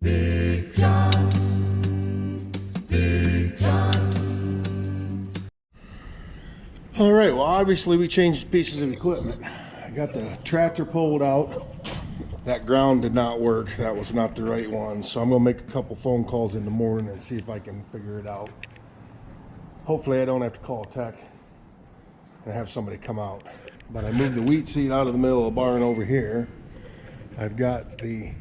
Big John, Big John. All right, well, obviously we changed pieces of equipment. I got the tractor pulled out. That ground did not work. That was not the right one. So I'm gonna make a couple phone calls in the morning and see if I can figure it out. Hopefully I don't have to call a tech and have somebody come out. But I moved the wheat seed out of the middle of the barn over here. I've got the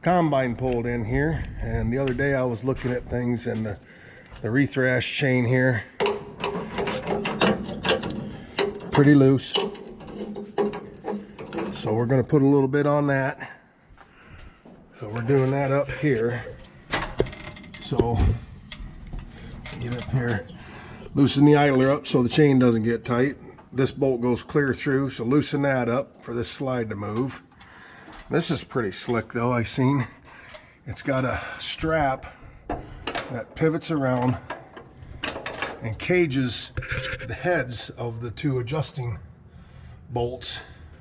combine pulled in here, and the other day I was looking at things, and the rethrash chain here, pretty loose. So we're going to put a little bit on that. So we're doing that up here. So get up here, loosen the idler up so the chain doesn't get tight. This bolt goes clear through, so loosen that up for this slide to move. This is pretty slick though, I've seen. It's got a strap that pivots around and cages the heads of the two adjusting bolts,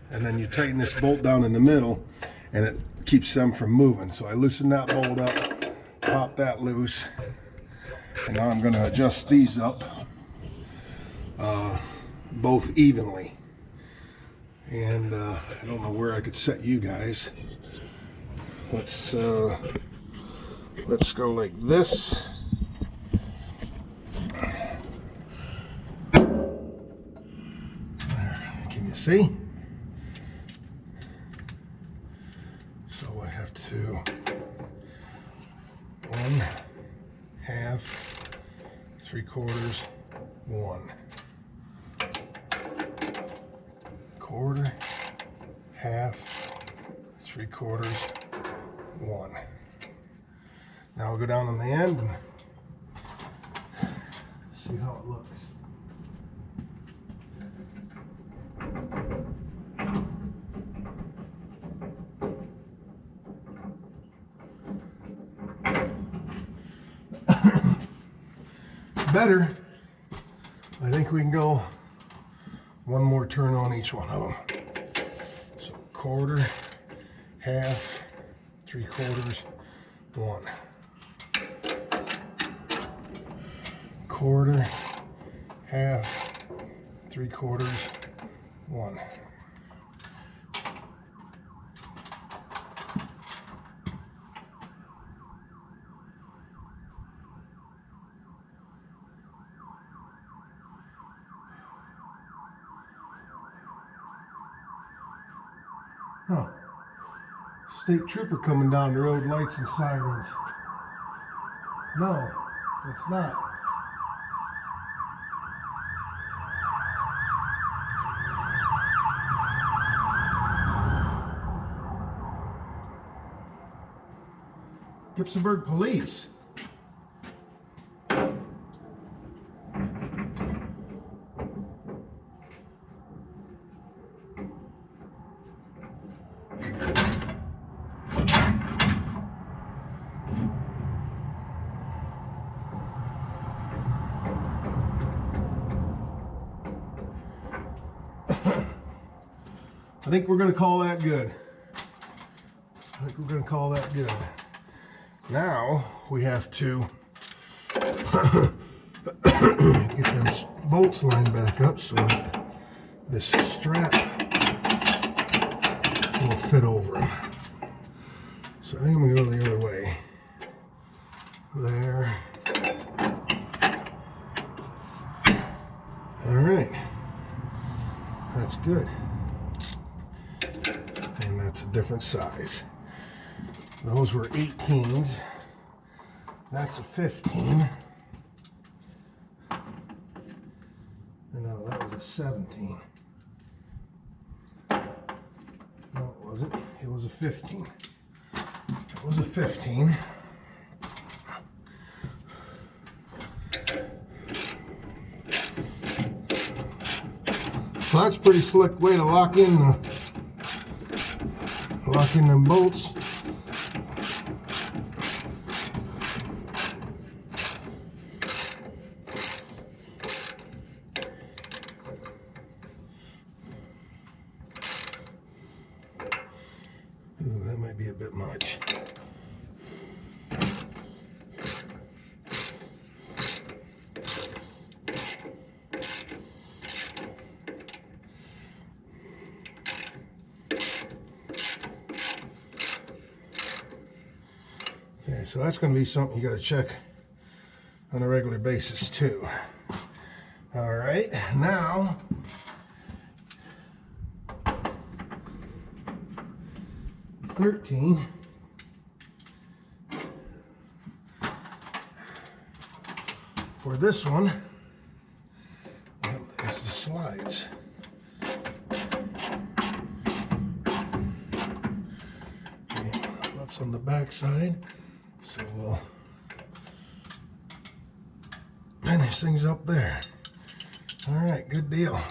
and then you tighten this bolt down in the middle and it keeps them from moving. So I loosen that bolt up, pop that loose, and now I'm going to adjust these up both evenly. And I don't know where I could set you guys. Let's go like this. Can you see? So I have to 1/2, 3/4, 1. 1/4, 1/2, 3/4, 1. Now we'll go down on the end and see how it looks. Better. I think we can go one more turn on each one of them. So 1/4, 1/2, 3/4, 1. 1/4, 1/2, 3/4, 1. Huh. State trooper coming down the road, lights and sirens. No, it's not. Gibsonburg Police. I think we're going to call that good. Now we have to get them bolts lined back up so that this strap will fit over them. So I think I'm going to go the other way. There. All right. That's good. And that's a different size. Those were 18s. That's a 15. No, that was a 17. No, it wasn't. It was a 15. It was a 15. So that's a pretty slick way to lock in them bolts. Ooh, that might be a bit much. so that's going to be something you got to check on a regular basis too. All right, now $13. For this one, well, it's the slides. Okay, that's on the back side, so we'll finish things up there. All right, good deal.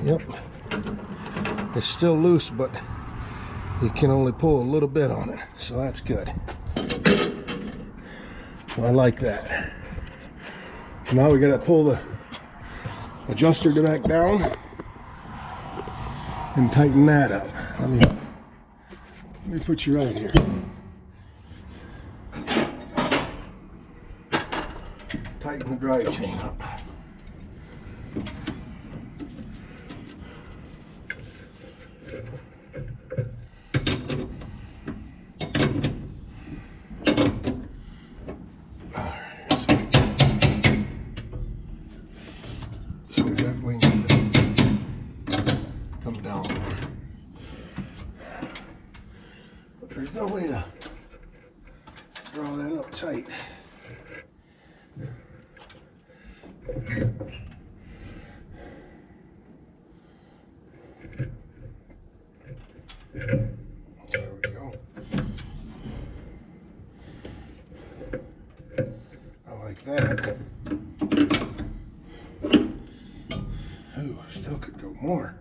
Yep, it's still loose, but you can only pull a little bit on it, so that's good. So I like that. Now we gotta pull the adjuster back down and tighten that up. Let me put you right here. Tighten the drive chain up. So we definitely need to come down more. But there's no way to draw that up tight. There we go. I like that. Ooh, still could go more.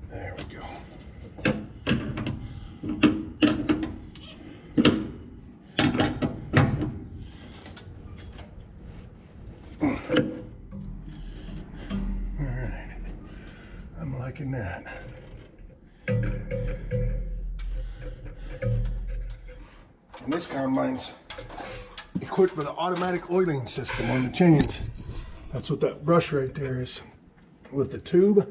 There we go. All right, I'm liking that. And this combine's equipped with an automatic oiling system on the chains. That's what that brush right there is, with the tube.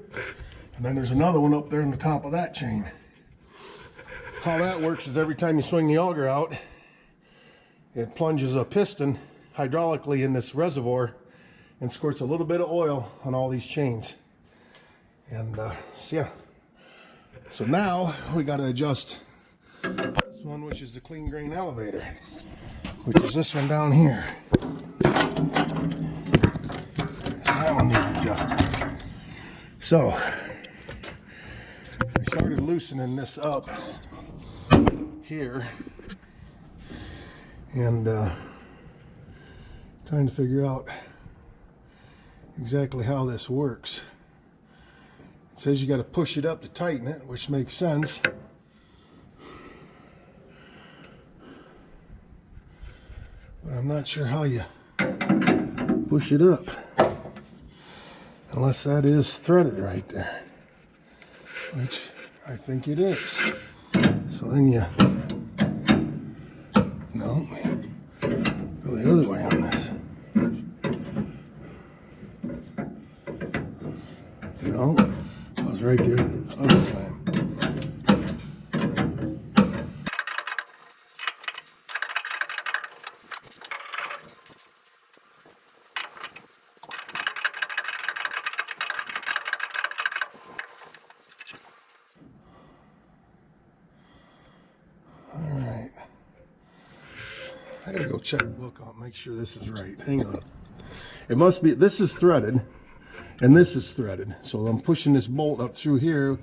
And then there's another one up there on the top of that chain. How that works is every time you swing the auger out, it plunges a piston hydraulically in this reservoir and squirts a little bit of oil on all these chains. And so yeah. So now we got to adjust this one, which is the clean grain elevator, which is this one down here. That one needs adjusted. So I started loosening this up here and trying to figure out exactly how this works. It says you got to push it up to tighten it, which makes sense. But I'm not sure how you push it up, unless that is threaded right there, which I think it is. So then you, no, go the other way on this. No, I was right there the other time. I gotta go check the book out, make sure this is right. Hang on. It must be, this is threaded, and this is threaded. So I'm pushing this bolt up through here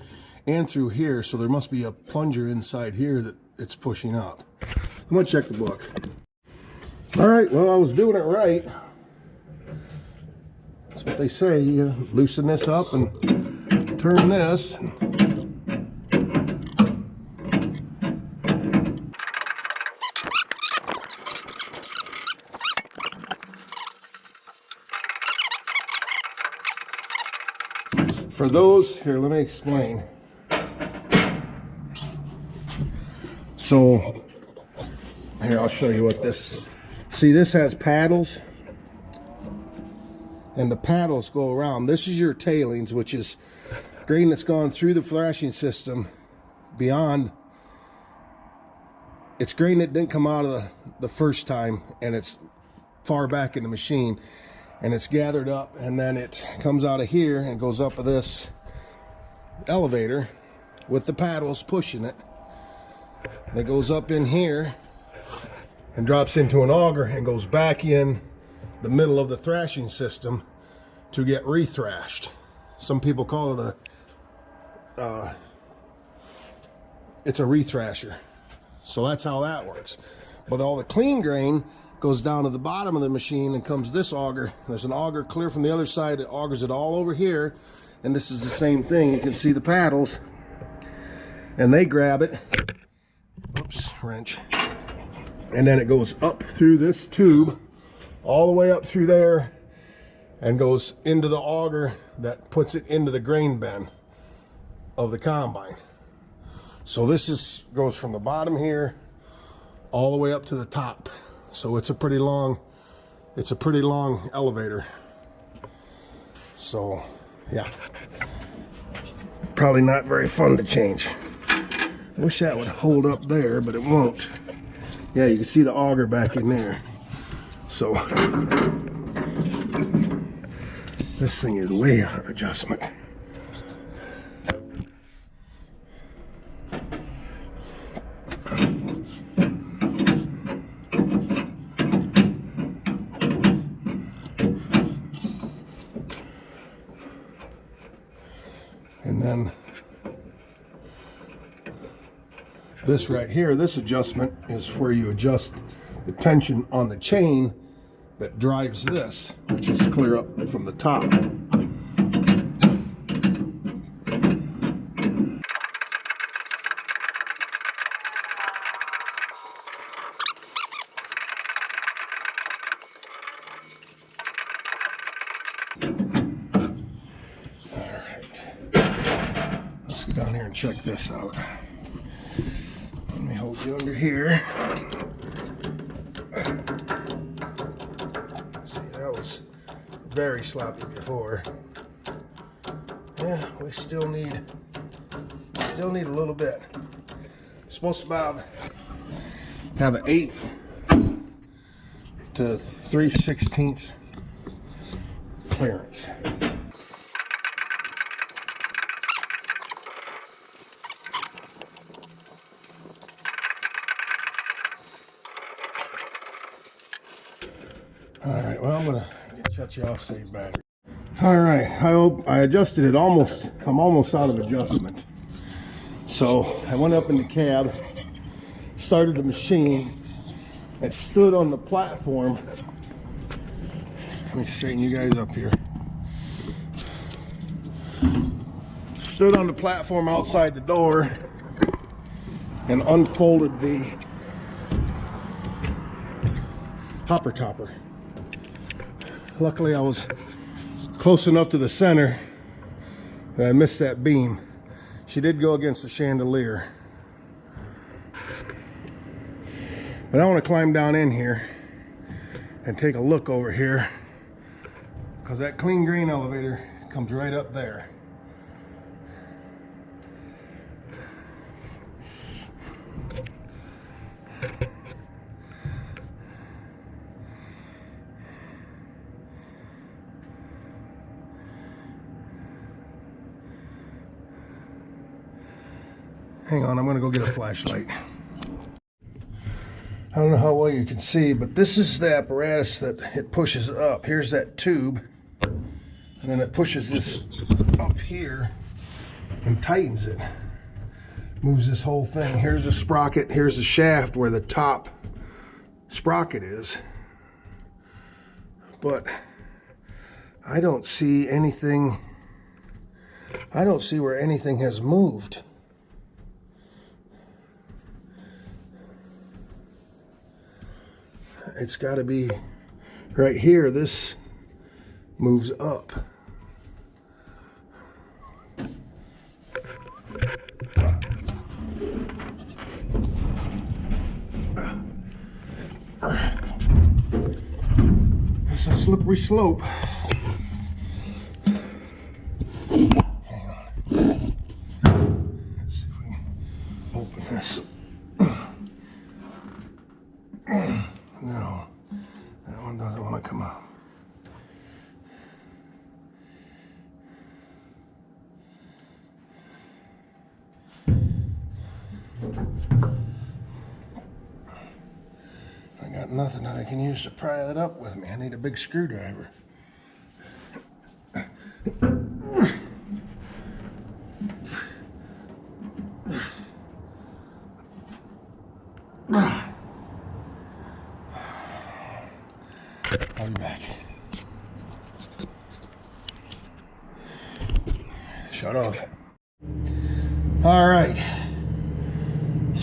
and through here, so there must be a plunger inside here that it's pushing up. I'm gonna check the book. All right, well, I was doing it right. That's what they say. You loosen this up and turn this. For those, here, let me explain. So, here, I'll show you what this, see, this has paddles, and the paddles go around. This is your tailings, which is grain that's gone through the thrashing system beyond. It's grain that didn't come out of the first time, and it's far back in the machine, and it's gathered up, and then it comes out of here and goes up this elevator with the paddles pushing it. And it goes up in here and drops into an auger and goes back in the middle of the thrashing system to get rethrashed. Some people call it it's a rethrasher. So that's how that works. But all the clean grain goes down to the bottom of the machine and comes this auger. There's an auger clear from the other side that augers it all over here. And this is the same thing. You can see the paddles. And they grab it. Oops, wrench. And then it goes up through this tube, all the way up through there, and goes into the auger that puts it into the grain bin of the combine. So this goes from the bottom here all the way up to the top. So it's a pretty long elevator. So yeah, probably not very fun to change. I wish that would hold up there, but it won't. Yeah, you can see the auger back in there. So this thing is way out of adjustment. And then this right here, this adjustment is where you adjust the tension on the chain that drives this, which is clear up from the top. Let's go down here and check this out. Let me hold you under here. See, that was very sloppy before. Yeah, we still need a little bit. Supposed to have an 1/8 to 3/16 clearance. Alright, well, I'm gonna shut you off, save battery. Alright, I adjusted it almost. I'm almost out of adjustment. So I went up in the cab, started the machine, and stood on the platform. Let me straighten you guys up here. Stood on the platform outside the door and unfolded the hopper topper. Luckily I was close enough to the center that I missed that beam. She did go against the chandelier. But I want to climb down in here and take a look over here, because that clean grain elevator comes right up there. Hang on, I'm gonna go get a flashlight. I don't know how well you can see, but this is the apparatus that it pushes up. Here's that tube, and then it pushes this up here and tightens it. Moves this whole thing. Here's the sprocket, here's the shaft where the top sprocket is. But I don't see anything, I don't see where anything has moved. It's got to be right here. This moves up. It's a slippery slope. Hang on. Let's see if we can open this. No, that one doesn't want to come out. I got nothing that I can use to pry that up with me. I need a big screwdriver. I'll be back. Shut off. All right.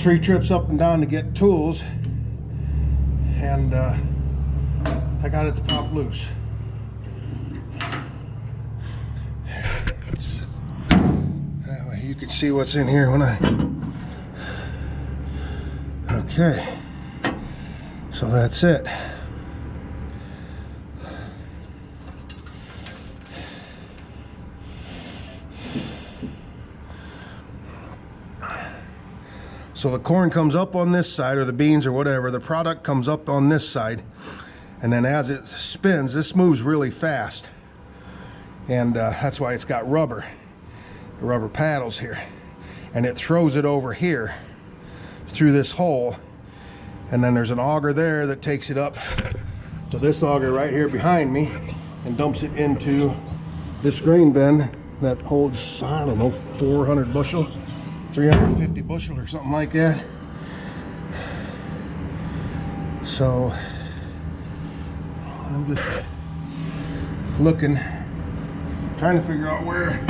3 trips up and down to get tools, and I got it to pop loose. That way you can see what's in here when I... Okay. So that's it. So the corn comes up on this side, or the beans or whatever, the product comes up on this side, and then as it spins, this moves really fast. And that's why it's got rubber paddles here. And it throws it over here through this hole, and then there's an auger there that takes it up to this auger right here behind me and dumps it into this grain bin that holds, I don't know, 400 bushel. 350 bushel or something like that. So I'm just looking, trying to figure out where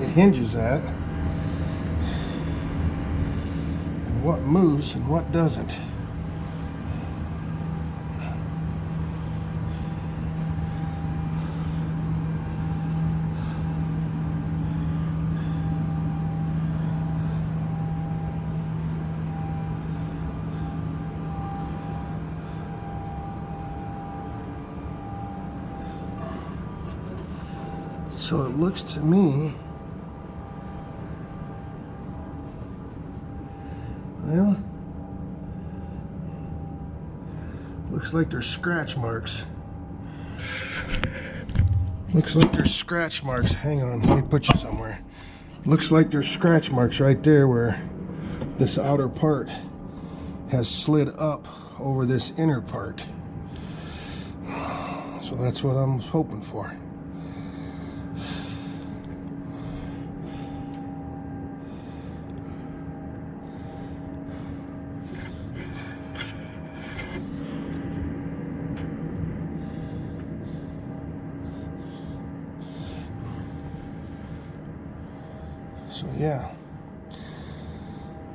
it hinges at, and what moves and what doesn't. So it looks to me, well, looks like there's scratch marks. Looks like there's scratch marks. Hang on, let me put you somewhere. Looks like there's scratch marks right there where this outer part has slid up over this inner part. So that's what I'm hoping for. So yeah,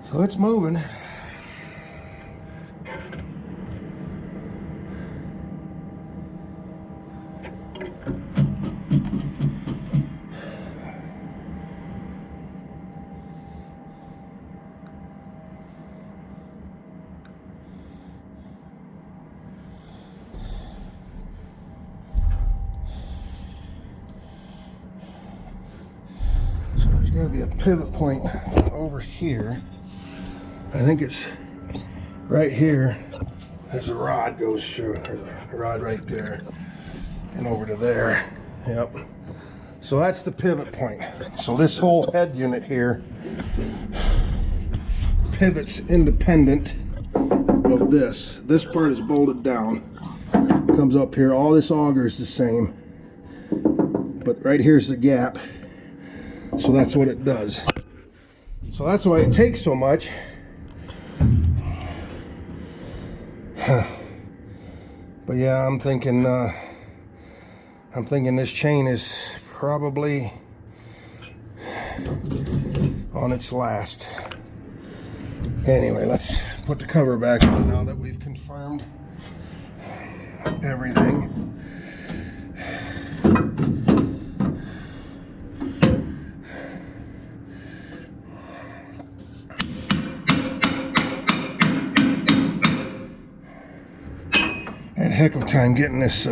so it's moving. Gotta be a pivot point over here. I think it's right here. There's a rod goes through. There's a rod right there and over to there. Yep. So that's the pivot point. So this whole head unit here pivots independent of this. This part is bolted down. Comes up here. All this auger is the same. But right here's the gap. So that's what it does. So that's why it takes so much. But yeah, I'm thinking this chain is probably on its last. Anyway, let's put the cover back on now that we've confirmed everything. heck of a time getting this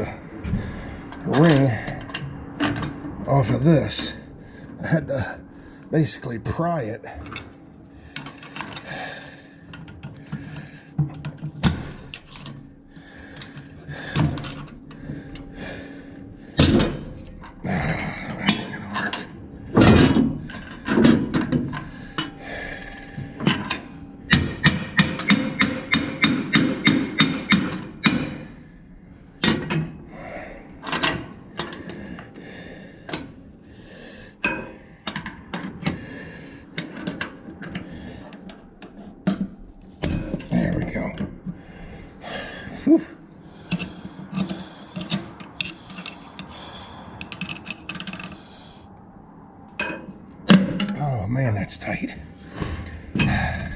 ring off of this. I had to basically pry it. Oh man, that's tight. There,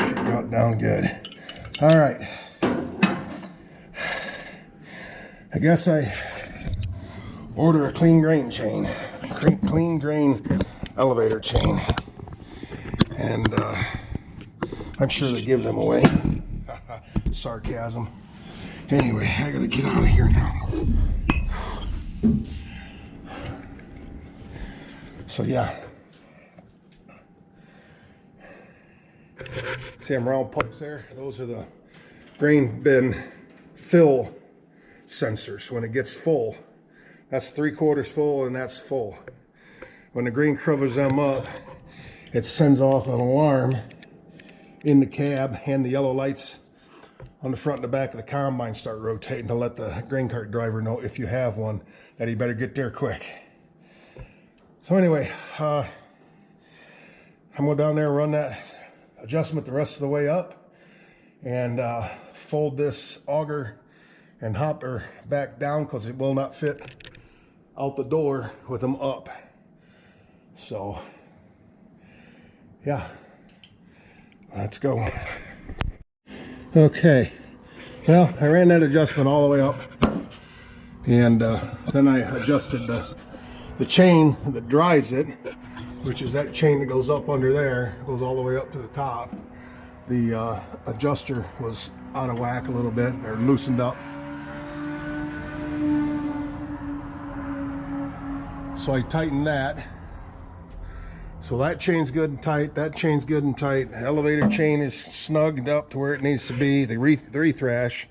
she got down good. All right. I guess I order a clean grain chain, clean grain elevator chain, and I'm sure they give them away. Sarcasm. Anyway, I gotta get out of here now. So yeah, see them round pipes there? Those are the grain bin fill sensors. When it gets full, that's 3/4 full and that's full. When the grain covers them up, it sends off an alarm in the cab, and the yellow lights on the front and the back of the combine start rotating to let the grain cart driver know, if you have one, that he better get there quick. So anyway, I'm going to go down there and run that adjustment the rest of the way up, and fold this auger and hopper back down because it will not fit out the door with them up. So yeah, let's go. Okay, well, I ran that adjustment all the way up, and then I adjusted the chain that drives it, which is that chain that goes up under there, goes all the way up to the top. The adjuster was out of whack a little bit, or loosened up. So I tightened that. So that chain's good and tight, that chain's good and tight. The elevator chain is snugged up to where it needs to be. The rethrash,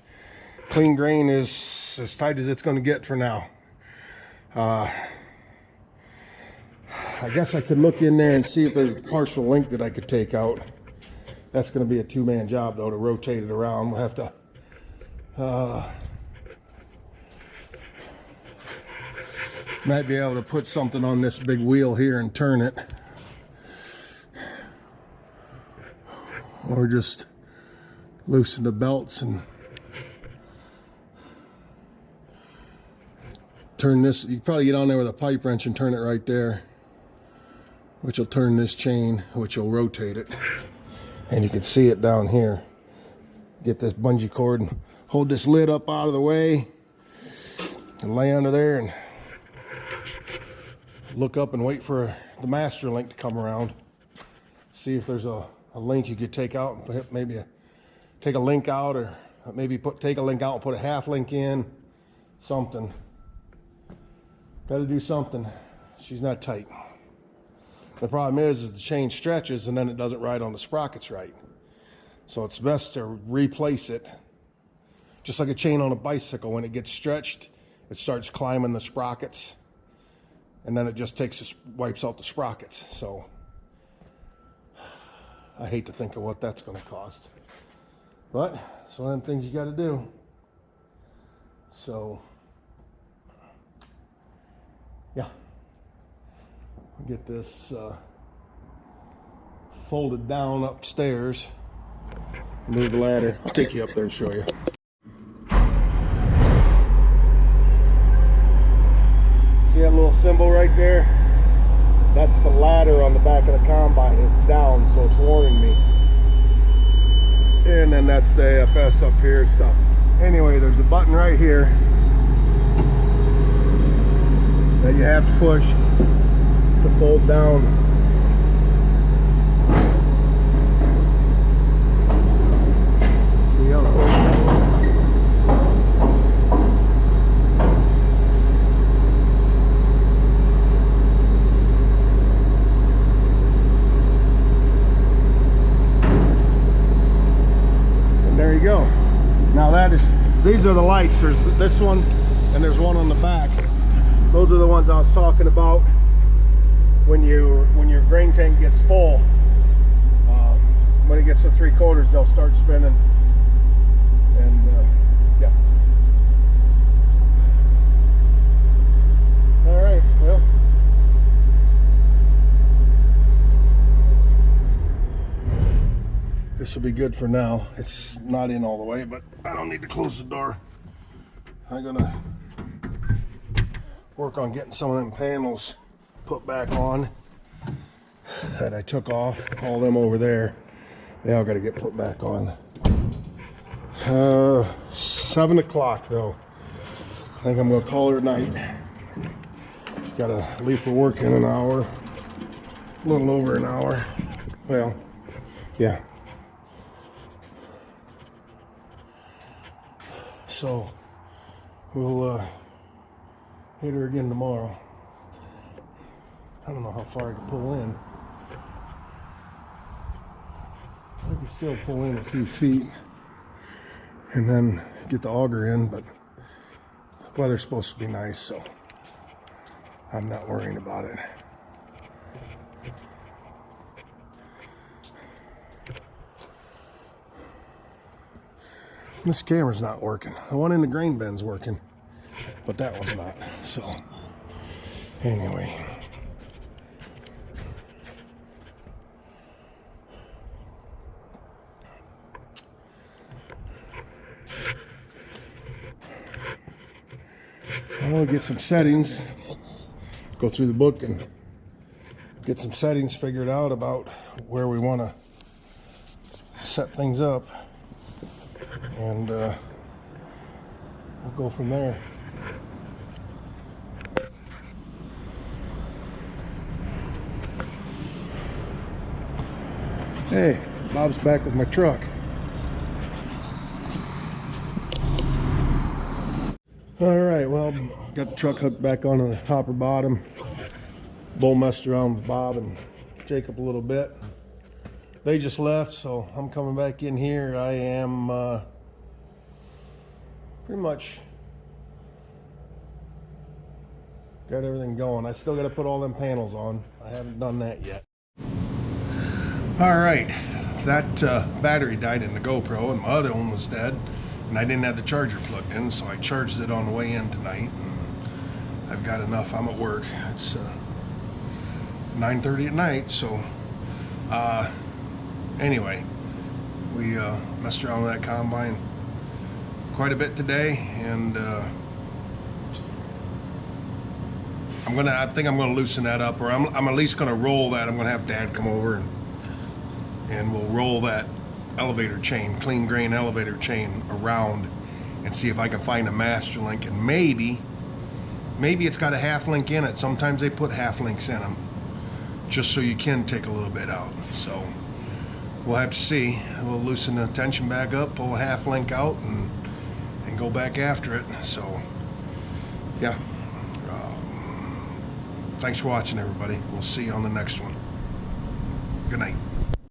clean grain is as tight as it's going to get for now. I guess I could look in there and see if there's a partial link that I could take out. That's going to be a two-man job though, to rotate it around. We'll have to might be able to put something on this big wheel here and turn it, or just loosen the belts and turn this. You can probably get on there with a pipe wrench and turn it right there, which will turn this chain, which will rotate it. And you can see it down here. Get this bungee cord and hold this lid up out of the way and lay under there and look up and wait for the master link to come around. See if there's a link you could take out, maybe take a link out, or maybe take a link out and put a half link in, something. Got to do something. She's not tight. The problem is the chain stretches and then it doesn't ride on the sprockets right. So it's best to replace it. Just like a chain on a bicycle, when it gets stretched, it starts climbing the sprockets, and then it just wipes out the sprockets. So I hate to think of what that's going to cost, but it's one of them things you got to do. So yeah, get this folded down upstairs, move the ladder. I'll take you up there and show you. See that little symbol right there? That's the ladder on the back of the combine. It's down, so it's warning me. And then that's the AFS up here and stuff. Anyway, there's a button right here that you have to push to fold down go. Now these are the lights. There's this one and there's one on the back. Those are the ones I was talking about when your grain tank gets full. When it gets to 3/4, they'll start spinning. And yeah. All right, well. This will be good for now. It's not in all the way, but I don't need to close the door. I'm gonna work on getting some of them panels put back on that I took off. All them over there, they all gotta get put back on. 7 o'clock though. I think I'm gonna call it a night. Gotta leave for work in an hour. A little over an hour. Well, yeah. So we'll hit her again tomorrow. I don't know how far I can pull in. I can still pull in a few feet and then get the auger in, but the weather's supposed to be nice, so I'm not worrying about it. This camera's not working. The one in the grain bin's working, but that one's not. So anyway, I'll get some settings, go through the book and get some settings figured out about where we want to set things up. And we'll go from there. Hey, Bob's back with my truck. All right, well, got the truck hooked back onto the hopper bottom. Bull messed around with Bob and Jacob a little bit. They just left, so I'm coming back in here. I am pretty much got everything going. I still got to put all them panels on. I haven't done that yet. All right, that battery died in the GoPro and my other one was dead, and I didn't have the charger plugged in, so I charged it on the way in tonight. And I've got enough. I'm at work. It's 9:30 at night, so anyway, we messed around with that combine quite a bit today, and I think I'm gonna loosen that up, or I'm at least gonna roll that. I'm gonna have Dad come over and we'll roll that elevator chain, clean grain elevator chain around and see if I can find a master link, and maybe it's got a half link in it. Sometimes they put half links in them just so you can take a little bit out. So we'll have to see. We'll loosen the tension back up, pull a half link out, and go back after it. So yeah, thanks for watching, everybody. We'll see you on the next one. Good night.